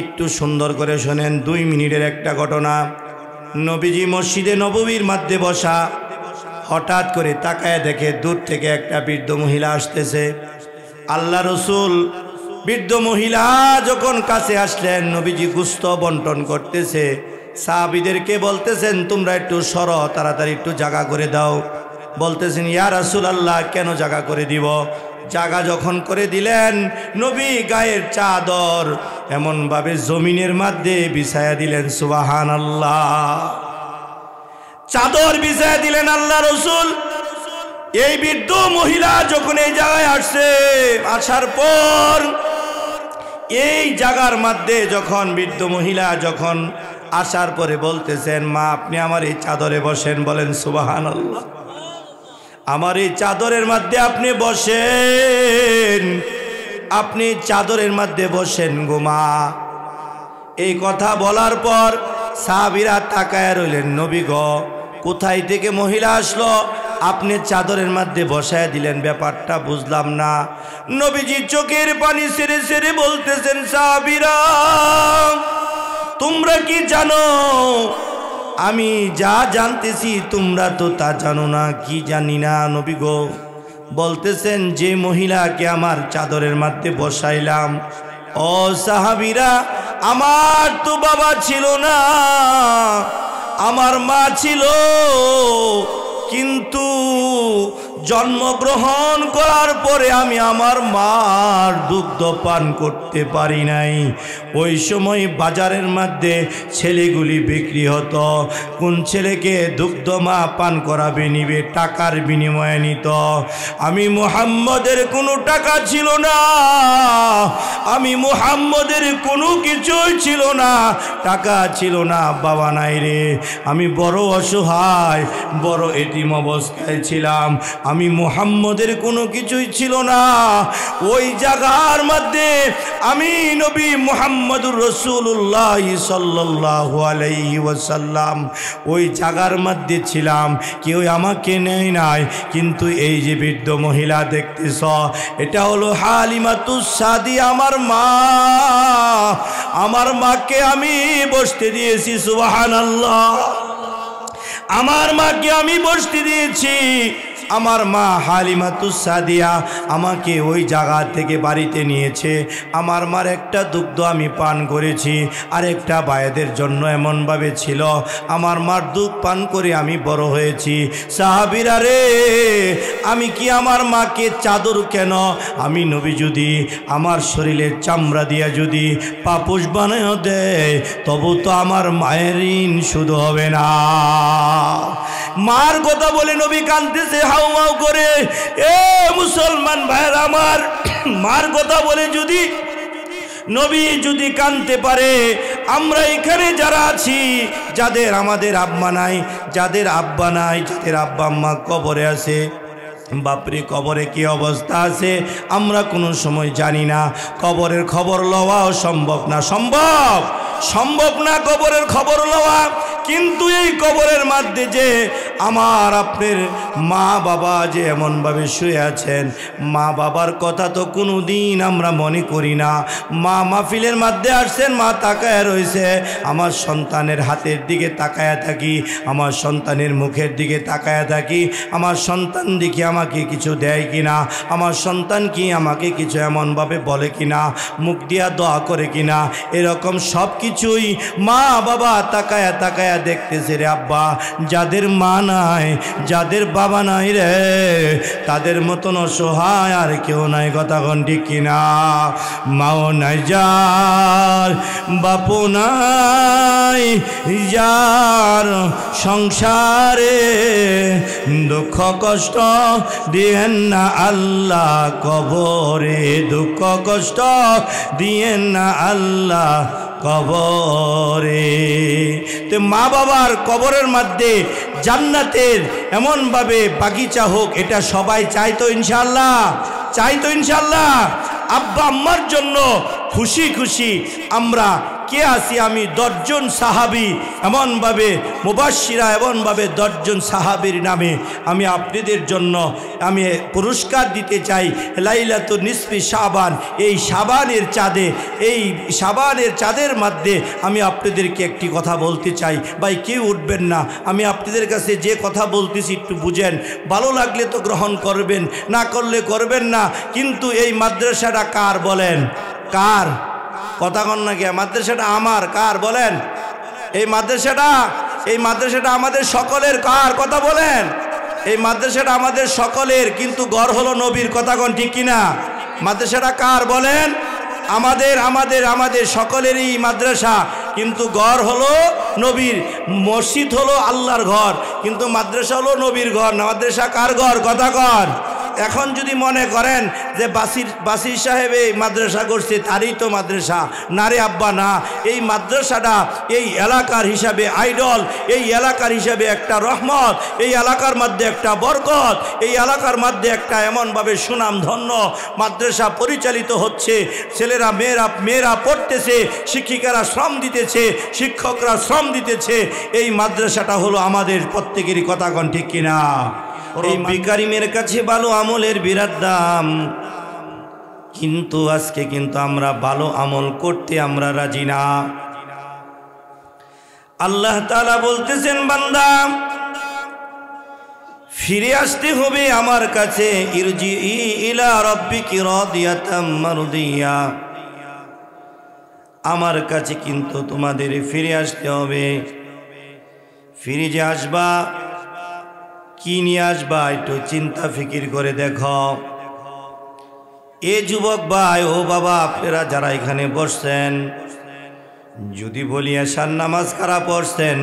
একটু সুন্দর করে শোনেন, 2 মিনিটের একটা ঘটনা। নবীজি মসজিদে নববীর মধ্যে বসা, হঠাৎ করে তাকায় দেখে দূর থেকে একটা বৃদ্ধ মহিলা আসতেছে। আল্লাহ রসুল বৃদ্ধ মহিলা যখন কাছে আসলেন, নবীজি গোশত বন্টন করতেছে, সাহাবীদেরকে বলতেছেন তোমরা একটু সরো, তাড়াতাড়ি একটু জায়গা করে দাও। বলতেছেন ইয়া রাসূলুল্লাহ, কেন জায়গা করে দিব? জায়গা যখন করে দিলেন, নবী গায়ের চাদর এমনভাবে জমিনের মধ্যে বিছায়া দিলেন, সুবহানাল্লাহ, চাদর বিছায়া দিলেন আল্লাহ রসুল। এই বৃদ্ধ মহিলা যখন এই জায়গায় আসছে, আসার পর এই জায়গার মধ্যে যখন বৃদ্ধ মহিলা যখন আসার পরে বলতেছেন, মা আপনি আমার এই চাদরে বসেন। বলেন সুবহানাল্লাহ, আমার এই চাদরের মধ্যে আপনি বসেন, আপনি চাদরের মধ্যে বসেন গো মা। এই কথা বলার পর সাহাবীরা তাকায় রইলেন, নবী গো, কোথায় থেকে মহিলা আসলো, আপনি চাদরের মধ্যে বসায় দিলেন, ব্যাপারটা বুঝলাম না। নবীজি চোখের পানি ছেড়ে ছেড়ে বলতেছেন, সাহাবীরা তোমরা কি জানো? আমি যা জানতেছি তোমরা তো তা জানো না। কি জানি না নবী গো? বলতেছেন, যে মহিলাকে আমার চাদরের মধ্যে বসাইলাম, ও সাহাবীরা, আমার তো বাবা ছিল না, আমার মা ছিল, কিন্তু জন্মগ্রহণ করার পরে আমি আমার মার দুগ্ধ পান করতে পারি নাই। ওই সময় বাজারের মধ্যে ছেলেগুলি বিক্রি হতো, কোন ছেলেকে দুগ্ধ মা পান করাবে নিবে, টাকার বিনিময়ে নিত। আমি মুহাম্মদের কোনো টাকা ছিল না, আমি মুহাম্মদের কোনো কিছুই ছিল না, টাকা ছিল না, বাবা নাই রে, আমি বড় অসহায়, বড় এতিম অবস্থায় ছিলাম, আমি মুহাম্মদের কোনো কিছুই ছিল না। ওই জায়গার মধ্যে আমি নবী মুহাম্মদুর রাসূলুল্লাহ সাল্লাল্লাহু আলাইহি ওয়াসাল্লাম ওই জায়গার মধ্যে ছিলাম, কেউ আমাকে নেয় নাই। কিন্তু এই যে বৃদ্ধ মহিলা দেখতেছ, এটা হলো হালিমাতুস সাদিয়া, আমার মা। আমার মাকে আমি বসতে দিয়েছি, সুবহানাল্লাহ, আমার মাকে আমি বসতে দিয়েছি। আমার মা হালিমাতুস সাদিয়া আমাকে ওই জায়গা থেকে বাড়িতে নিয়েছে। আমার মার একটা দুগ্ধ আমি পান করেছি, আর একটা বায়েদের জন্য এমনভাবে ছিল, আমার মার দুধ পান করে আমি বড় হয়েছি। সাহাবীরা রে, আমি কি আমার মাকে চাদর কেন, আমি নবী যদি আমার শরীরের চামড়া দিয়া যদি পাপোশ বানায় দেয়, তবু তো আমার মায়ের ঋণ শুধু হবে না। মার কথা বলে নবী কাঁদতেছে হাউমাউ করে। এ মুসলমান ভাইয়ের আমার, মার কথা বলে যদি নবী যদি কাঁদতে পারে, আমরা এখানে যারা আছি, যাদের আমাদের আব্বা নাই, যাদের আব্বা নাই, যাদের আব্বা আম্মা কবরে আছে, বাপরে কবরে কি অবস্থা আছে আমরা কোনো সময় জানি না। কবরের খবর লওয়াও সম্ভব না, সম্ভব না কবরের খবর লওয়া। কিন্তু এই কবরের মধ্যে যে আমার আপনার মা বাবা যে এমনভাবে শুয়ে আছেন, মা বাবার কথা তো কোনো দিন আমরা মনে করি না। মা মাহফিলের মধ্যে আসছেন, মা তাকায় রয়েছে, আমার সন্তানের হাতের দিকে তাকায়া থাকি, আমার সন্তানের মুখের দিকে তাকায়া থাকি, আমার সন্তান দেখি আমাকে কিছু দেয় কিনা, আমার সন্তান কি আমাকে কিছু এমনভাবে বলে কিনা, মুখ দিয়া দোয়া করে কিনা, এরকম সব কিছুই মা বাবা তাকায়া তাকায়া দেখতেছে রে আব্বা। যাদের মা নাই, যাদের বাবা নাই রে তাদের মতন অসহায় আর কেউ নাই, কথা কোন ঠিক কিনা? মাও নাই যার, বাপু নাই যার, সংসারে দুঃখ কষ্ট দিয়েন না আল্লাহ কবরে, দুঃখ কষ্ট দিয়েন না আল্লাহ কবরে। তো মা বাবার কবরের মধ্যে জান্নাতের এমনভাবে বাগিচা হোক, এটা সবাই চাই তো ইনশাআল্লাহ, চাই তো ইনশাআল্লাহ। আব্বা আম্মার জন্য খুশি খুশি আমরা কে আছি? আমি 10 জন সাহাবী এমনভাবে মুবাশশিরা, এমনভাবে 10 জন সাহাবীর নামে আমি আপনাদের জন্য আমি পুরস্কার দিতে চাই। লাইলাতুন নিসফি শাবান, এই শাবানের চাঁদে, এই শাবানের চাঁদের মধ্যে আমি আপনাদেরকে একটি কথা বলতে চাই। ভাই কেউ উঠবেন না, আমি আপনাদের কাছে যে কথা বলতেছি একটু বুঝেন, ভালো লাগলে তো গ্রহণ করবেন, না করলে করবেন না। কিন্তু এই মাদ্রাসাটা কার বলেন? কার? কথা কন না কে? মাদ্রাসাটা আমার, কার বলেন? এই মাদ্রাসাটা আমাদের সকলের, কার? কথা বলেন। এই মাদ্রাসাটা আমাদের সকলের, কিন্তু ঘর হলো নবীর, কথা কন ঠিক কিনা? মাদ্রাসাটা কার বলেন? আমাদের আমাদের আমাদের সকলেরই মাদ্রাসা, কিন্তু ঘর হলো নবীর। মসজিদ হলো আল্লাহর ঘর, কিন্তু মাদ্রাসা হলো নবীর ঘর। না, মাদ্রাসা কার ঘর? কথা কর। এখন যদি মনে করেন যে বাসির সাহেব এই মাদ্রাসা করছে তারই তো মাদ্রাসা, না রে আব্বা না। এই মাদ্রাসাটা এই এলাকার হিসাবে আইডল, এই এলাকার হিসাবে একটা রহমত, এই এলাকার মধ্যে একটা বরকত, এই এলাকার মধ্যে একটা এমনভাবে সুনাম ধন্য মাদ্রাসা পরিচালিত হচ্ছে। ছেলেরা মেয়েরা পড়তেছে, শিক্ষিকারা শ্রম দিতেছে, শিক্ষকরা শ্রম দিতেছে। এই মাদ্রাসাটা হলো আমাদের প্রত্যেকেরই, কথা কন ঠিক কিনা? এই বিকারিমের কাছে ভালো আমলের বিরাট দাম, কিন্তু আজকে কিন্তু আমরা ভালো আমল করতে আমরা রাজি না। আল্লাহ তাআলা বলতেছেন, বান্দা ফিরে আসতে হবে আমার কাছে। ইরজি ইলা রাব্বিকি রাদিয়াতাম মারদিয়া, আমার কাছে কিন্তু তোমাদের ফিরে আসতে হবে। ফিরে যে আসবা, কি নিয়ে আসবা একটু চিন্তা ফিকির করে দেখো। এ যুবক ভাই, ও বাবা, আপনারা যারা এখানে বসছেন, যদি বলি এশার নামাজ কারা পড়ছেন,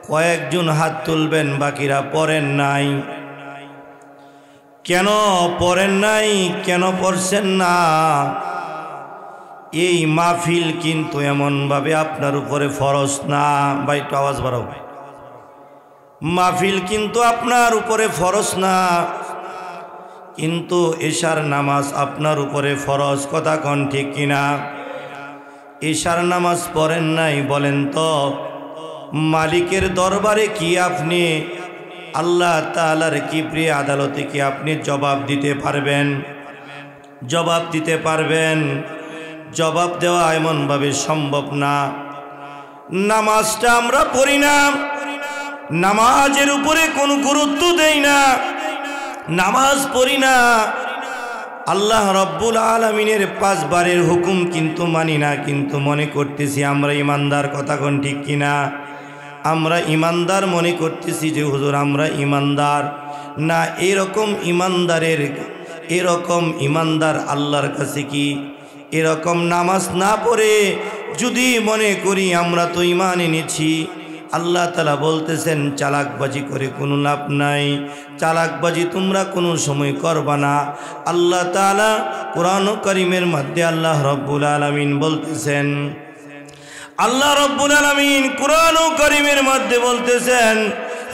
কয়েকজন হাত তুলবেন, বাকিরা পড়েন নাই। কেন পড়েন নাই? কেন পড়ছেন না? এই মাহফিল কিন্তু এমনভাবে আপনার উপরে ফরজ না। ভাই একটু আওয়াজ বাড়াও। মাহফিল কিন্তু আপনার উপরে ফরজ না, কিন্তু এশার নামাজ আপনার উপরে ফরজ, কথা কন ঠিক কিনা? এশার নামাজ পড়েন নাই, বলেন তো মালিকের দরবারে কি আপনি, আল্লাহ তাআলার কি প্রিয় আদালতে কি আপনি জবাব দিতে পারবেন? জবাব দিতে পারবেন? জবাব দেওয়া এমনভাবে সম্ভব না। নামাজটা আমরা পড়ি না, নামাজের উপরে কোনো গুরুত্ব দেই না, নামাজ পড়ি না, আল্লাহ রব্বুল আলামিনের 5 বারের হুকুম কিন্তু মানি না, কিন্তু মনে করতেছি আমরা ইমানদার, কথা কোন ঠিক কিনা? আমরা ইমানদার মনে করতেছি যে হুজুর আমরা ইমানদার না। এরকম ইমানদার আল্লাহর কাছে কি এরকম নামাজ না পড়ে যদি মনে করি আমরা তো ঈমান এনেছি, আল্লাহ তাআলা বলতেছেন চালাকবাজি করে কোনো লাভ নাই, চালাকবাজি তোমরা কোনো সময় করবা না। আল্লাহ তাআলা কোরআন কারীমের মধ্যে আল্লাহ রব্বুল আলামিন বলতেছেন, আল্লাহ রব্বুল আলামিন কোরআন কারীমের মধ্যে বলতেছেন,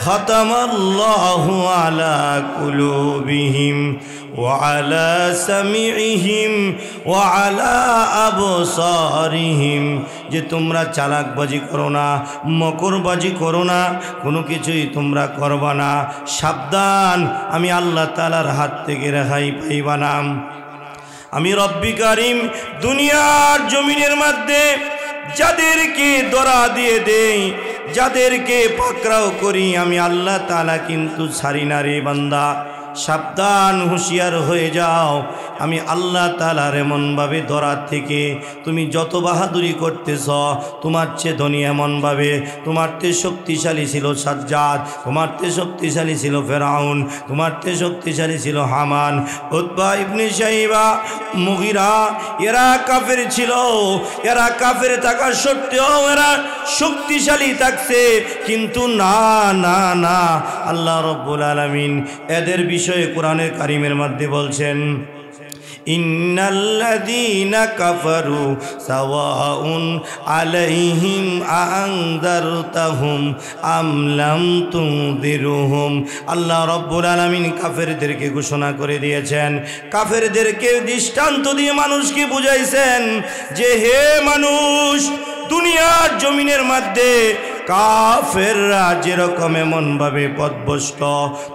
খাতামাল্লাহু আলা কুলুবিহিম ওয়া আলা সামিইহিম ওয়া আলা আবসারিহিম, যে তোমরা চালাকবাজি করো না, মকরবাজি করো না, কোনো কিছুই তোমরা করবা না। সাবধান, আমি আল্লাহ তাআলার হাত থেকে রেহাই পাইবা না। আমি রব্বি কারীম দুনিয়ার জমিনের মধ্যে যাদেরকে ধরা দিয়ে দেই, যাদেরকে পাকড়াও করি, আমি আল্লাহ তাআলা কিন্তু ছাড়ি না রে বান্দা। সাবধান হুঁশিয়ার হয়ে যাও। আমি আল্লাহ তাআলার এমনভাবে ধরার থেকে তুমি যত বাহাদুরি করতেছ, তোমার চেয়ে ধনী এমনভাবে, তোমার চেয়ে শক্তিশালী ছিল সাজ্জাদ, তোমার চেয়ে শক্তিশালী ছিল ফেরাউন, তোমার চেয়ে শক্তিশালী ছিল হামান, উতবা ইবনে শাইবা, মুগিরা, এরা কাফের ছিল। এরা কাফের থাকা সত্ত্বেও এরা শক্তিশালী থাকছে, কিন্তু না না না, আল্লাহ রাব্বুল আলামিন এদের বিষয়ে কোরআনের কারিমের মধ্যে বলছেন, ইন্নাল্লাযীনা কাফারু সাওয়াউন আলাইহিম আনযারতাহুম আম লাম তুনযিরুহুম। আল্লাহ রাব্বুল আলামিন কাফেরদেরকে ঘোষণা করে দিয়েছেন, কাফেরদেরকে দৃষ্টান্ত দিয়ে মানুষকে বুঝাইছেন যে হে মানুষ, দুনিয়ার জমিনের মধ্যে কাফেররা যেরকম এমনভাবে পথভ্রষ্ট,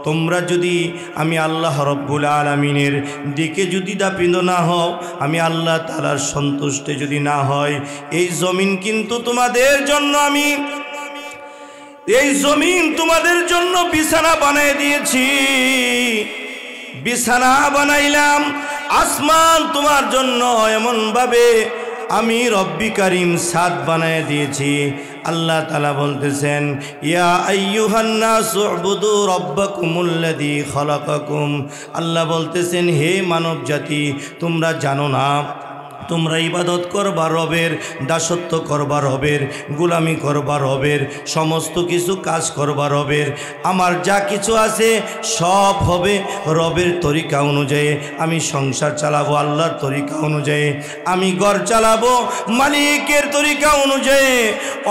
তোমরা যদি আমি আল্লাহ রব্বুল আলামিনের দিকে যদি দাপিত না হও, আমি আল্লাহ তাআলার সন্তুষ্টে যদি না হয়, এই জমিন কিন্তু তোমাদের জন্য এই জমিন তোমাদের জন্য বিছানা বানিয়ে দিয়েছি, বিছানা বানাইলাম। আসমান তোমার জন্য এমনভাবে আমি রব্বি কারিম ছাদ বানিয়ে দিয়েছি। আল্লাহ তাআলা বলতেছেন, ইয়া আইয়ুহান নাসু উবুদু রাব্বাকুমুল্লাযী খালাকাকুম। আল্লাহ বলতেছেন, হে মানব জাতি, তোমরা জানো না তোমরা ইবাদত করবা রবের, দাসত্ব করবা রবের, গোলামি করবা রবের, সমস্ত কিছু কাজ করবা রবের। আমার যা কিছু আছে সব হবে রবের তরিকা অনুযায়ী। আমি সংসার চালাবো আল্লাহর তরিকা অনুযায়ী, আমি ঘর চালাবো মালিকের তরিকা অনুযায়ী,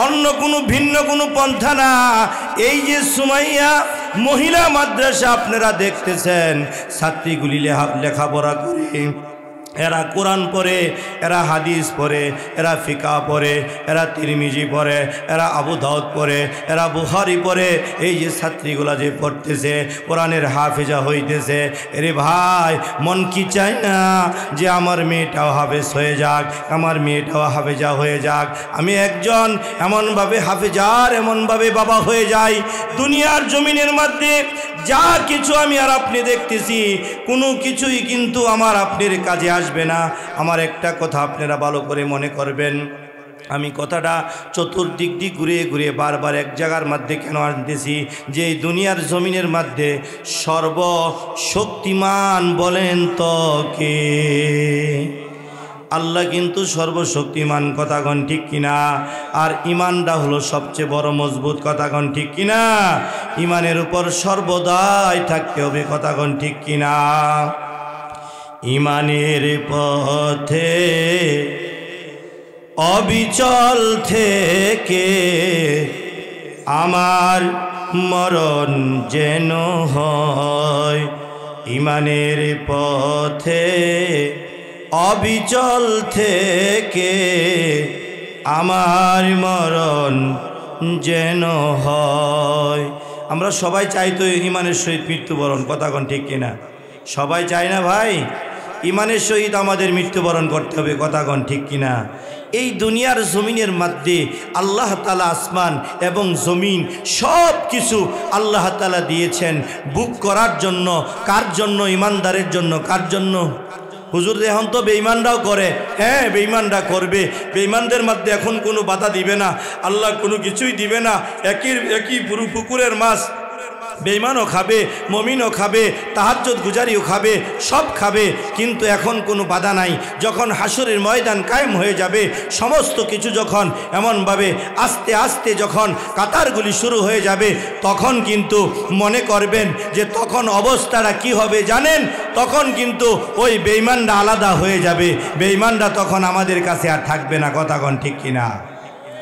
অন্য কোনো ভিন্ন কোনো পন্থা না। এই যে সুমাইয়া মহিলা মাদ্রাসা আপনারা দেখতেছেন, ছাত্রীগুলি লেখাপড়া করে, এরা কোরআন পড়ে, এরা হাদিস পড়ে, এরা ফিকা পড়ে, এরা তিরমিজি পড়ে, এরা আবু দাউদ পড়ে, এরা বুখারী পড়ে। এই যে ছাত্রীগুলা যে পড়তেছে, কোরআনের হাফেজা হইতেছে, এরে ভাই, মন কি চায় না যে আমার মেয়েটাও হাফেজ হয়ে যাক, আমার মেয়েটাও হাফেজা হয়ে যাক, আমি একজন এমনভাবে হাফেজার এমনভাবে বাবা হয়ে যাই। দুনিয়ার জমিনের মধ্যে যা কিছু আমি আর আপনি দেখতেছি, কোনো কিছুই কিন্তু আমার আপনার কাজে আসবে না। আমার একটা কথা আপনারা ভালো করে মনে করবেন, আমি কথাটা চতুর্দিক দিয়ে ঘুরে ঘুরে বারবার এক জায়গার মধ্যে কেন আনতেছি, যে এই দুনিয়ার জমিনের মধ্যে সর্বশক্তিমান বলেন তো কে? আল্লাহ কিন্তু সর্বশক্তিমান, কথাগণ ঠিক কিনা? আর ইমানটা হলো সবচেয়ে বড় মজবুত, কথাগণ ঠিক কিনা? ইমানের উপর সর্বদাই থাকতে হবে, কথাগণ ঠিক কিনা? ইমানের পথে অবিচল থেকে আমার মরণ যেন হয়, ইমানের পথে অবিচল থেকে আমার মরণ যেন হয়। আমরা সবাই চাই তো ইমানের সহিত মৃত্যুবরণ, কথাগণ ঠিক কিনা? সবাই চায় না ভাই? ইমানের সহিত আমাদের মৃত্যুবরণ করতে হবে, কথাগণ ঠিক কিনা? এই দুনিয়ার জমিনের মধ্যে আল্লাহ তাআলা আসমান এবং জমিন সব কিছু আল্লাহ তাআলা দিয়েছেন বুক করার জন্য। কার জন্য? ইমানদারের জন্য। কার জন্য? হুজুর এখন তো বেঈমানরাও করে, হ্যাঁ বেঈমানরা করবে, বেঈমানদের মধ্যে এখন কোনো বাধা দিবে না, আল্লাহ কোনো কিছুই দিবে না। একই পুরো পুকুরের মাছ বেঈমানও খাবে, মুমিনও খাবে, তাহাজ্জুদ গুজারিও খাবে, সব খাবে, কিন্তু এখন কোনো বাধা নাই। যখন হাসরের ময়দান কায়েম হয়ে যাবে, সমস্ত কিছু যখন এমনভাবে আস্তে আস্তে যখন কাতারগুলি শুরু হয়ে যাবে, তখন কিন্তু মনে করবেন যে তখন অবস্থাটা কি হবে জানেন? তখন কিন্তু ওই বেঈমানরা আলাদা হয়ে যাবে, বেঈমানরা তখন আমাদের কাছে আর থাকবে না, কথাগণ ঠিক কিনা?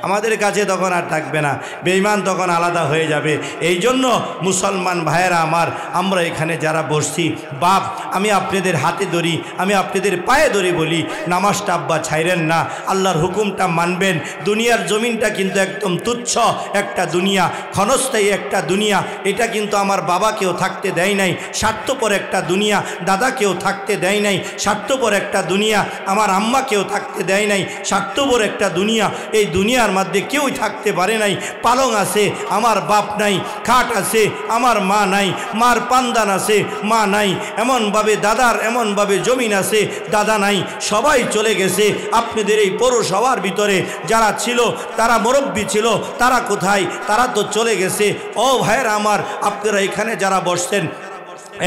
আমাদের কাছে তখন আর থাকবে না, বেঈমান তখন আলাদা হয়ে যাবে। এই জন্য মুসলমান ভাইয়েরা আমার, আমরা এখানে যারা বসছি, বাপ আমি আপনাদের হাতে ধরি, আমি আপনাদের পায়ে ধরি বলি, নামাজটা আব্বা ছাইরেন না, আল্লাহর হুকুমটা মানবেন। দুনিয়ার জমিনটা কিন্তু একদম তুচ্ছ একটা দুনিয়া, ক্ষণস্থায়ী একটা দুনিয়া। এটা কিন্তু আমার বাবাকেও থাকতে দেয় নাই, স্বার্থপর একটা দুনিয়া। দাদাকেও থাকতে দেয় নাই, স্বার্থপর একটা দুনিয়া। আমার আম্মাকেও থাকতে দেয় নাই, স্বার্থপর একটা দুনিয়া। এই দুনিয়া দুনিয়ার মধ্যে কেউই থাকতে পারে নাই। পালং আছে, আমার বাপ নাই। খাট আছে, আমার মা নাই। মার পান্দান আছে, মা নাই। এমনভাবে দাদার এমনভাবে জমিন আছে, দাদা নাই। সবাই চলে গেছে। আপনাদের এই পৌরসভার ভিতরে যারা ছিল, তারা মুরব্বী ছিল, তারা কোথায়? তারা তো চলে গেছে। ও ভাইয়েরা আমার, আপনারা এখানে যারা বসছেন,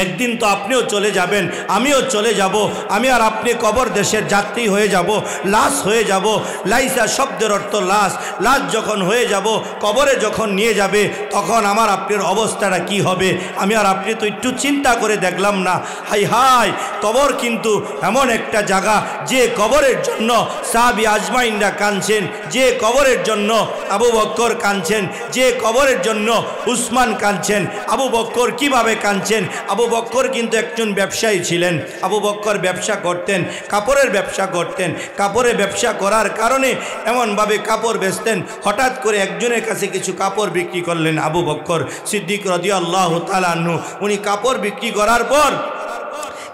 একদিন তো আপনিও চলে যাবেন, আমিও চলে যাব। আমি আর আপনি কবর দেশের যাত্রী হয়ে যাব, লাশ হয়ে যাব। লাইসা শব্দের অর্থ লাশ। লাশ যখন হয়ে যাব, কবরে যখন নিয়ে যাবে, তখন আমার আপনার অবস্থাটা কি হবে? আমি আর আপনি তো একটু চিন্তা করে দেখলাম না। হাই হাই, কবর কিন্তু এমন একটা জায়গা, যে কবরের জন্য সাহাবী আজমাইনরা কাঁদছেন, যে কবরের জন্য আবু বকর কাঁদছেন, যে কবরের জন্য উসমান কাঁদছেন। আবু বকর কিভাবে কাঁদছেন? আবু বকর কিন্তু একজন ব্যবসায়ী ছিলেন। আবু বকর ব্যবসা করতেন, কাপড়ের ব্যবসা করতেন। কাপড়ের ব্যবসা করার কারণে এমনভাবে কাপড় বেচতেন। হঠাৎ করে একজনের কাছে কিছু কাপড় বিক্রি করলেন আবু বকর সিদ্দিক রাদিয়াল্লাহু তাআলা আনহু। উনি কাপড় বিক্রি করার পর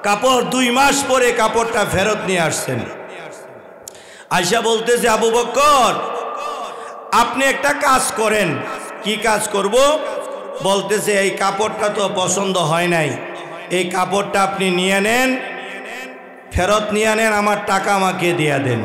কাপড় 2 মাস পরে কাপড়টা ফেরত নিয়ে আসছেন। আয়েশা বলতেছে, আবু বকর আপনি একটা কাজ করেন। কি কাজ করব? বলতেছে, এই কাপড়টা তো পছন্দ হয় নাই, এই কাপড়টা আপনি নিয়ে নেন, ফেরত নিয়ে নেন, আমার টাকা আমাকে দিয়ে দেন।